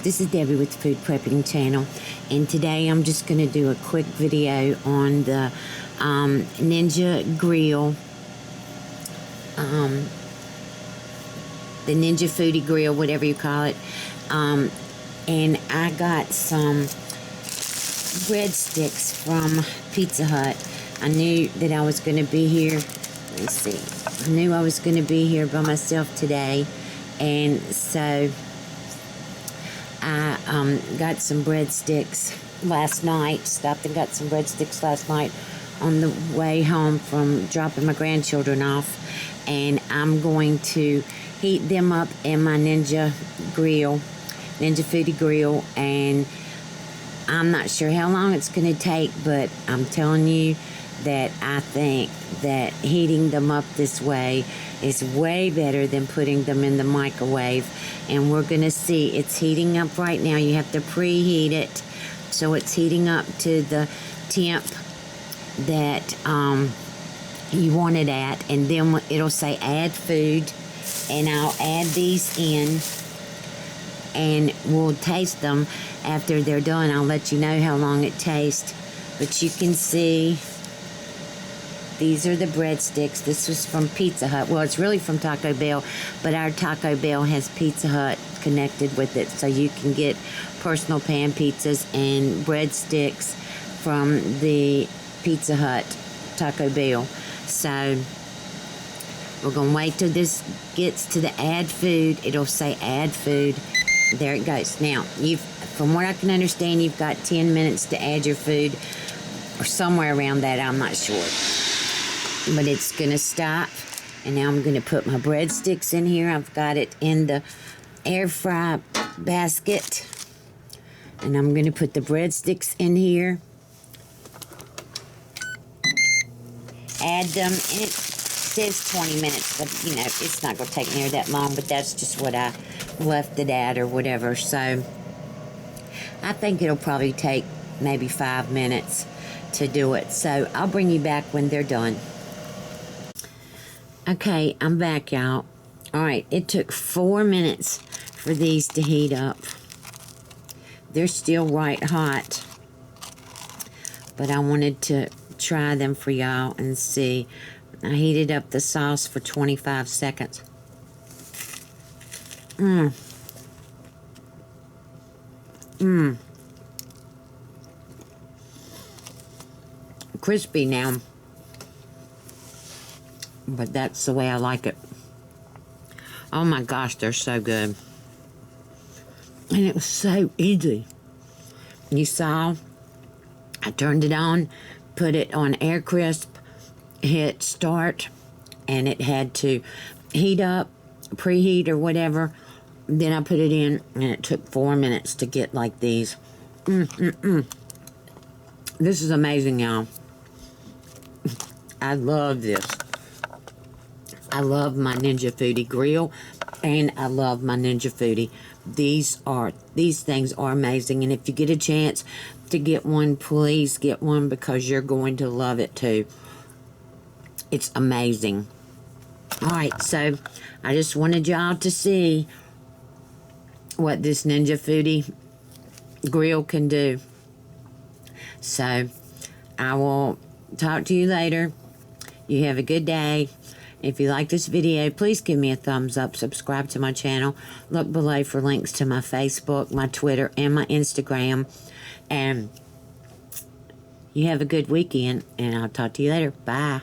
this is Debbie with the Food Prepping channel, and today I'm just going to do a quick video on the Ninja Grill, the Ninja Foodi Grill, whatever you call it, and I got some breadsticks from Pizza Hut. I knew that I was going to be here, let me see, I knew I was going to be here by myself today, and so I got some breadsticks last night, stopped and got some breadsticks last night on the way home from dropping my grandchildren off, and I'm going to heat them up in my Ninja Foodi Grill, and I'm not sure how long it's going to take, but I'm telling you that I think that heating them up this way is way better than putting them in the microwave. And we're going to see, it's heating up right now. You have to preheat it, so it's heating up to the temp that you want it at, and then it'll say add food, and I'll add these in and we'll taste them after they're done. I'll let you know how long it tastes. But you can see these are the breadsticks. This was from Pizza Hut. Well, it's really from Taco Bell, but our Taco Bell has Pizza Hut connected with it, so you can get personal pan pizzas and breadsticks from the Pizza Hut Taco Bell. So we're going to wait till this gets to the add food. It'll say add food. There it goes. Now, from what I can understand, you've got 10 minutes to add your food, or somewhere around that, I'm not sure. But it's going to stop, and now I'm going to put my breadsticks in here. I've got it in the air fry basket, and I'm going to put the breadsticks in here. Add them, and it says 20 minutes, but you know, it's not going to take near that long, but that's just what I left it at or whatever. So I think it'll probably take maybe 5 minutes to do it. So I'll bring you back when they're done. Okay, I'm back, y'all. Alright, it took 4 minutes for these to heat up. They're still white hot, but I wanted to try them for y'all and see. I heated up the sauce for 25 seconds. Crispy now, but that's the way I like it. Oh my gosh, they're so good. And it was so easy. You saw, I turned it on, put it on air crisp, hit start, and it had to heat up, preheat or whatever. Then I put it in, and it took 4 minutes to get like these. This is amazing, y'all. I love this. I love my Ninja Foodi Grill, and I love my Ninja Foodi. These things are amazing, and if you get a chance to get one, please get one, because you're going to love it too. It's amazing. Alright, so I just wanted y'all to see what this Ninja Foodi Grill can do. So I will talk to you later. You have a good day. If you like this video, please give me a thumbs up. Subscribe to my channel. Look below for links to my Facebook, my Twitter, and my Instagram. And you have a good weekend, and I'll talk to you later. Bye.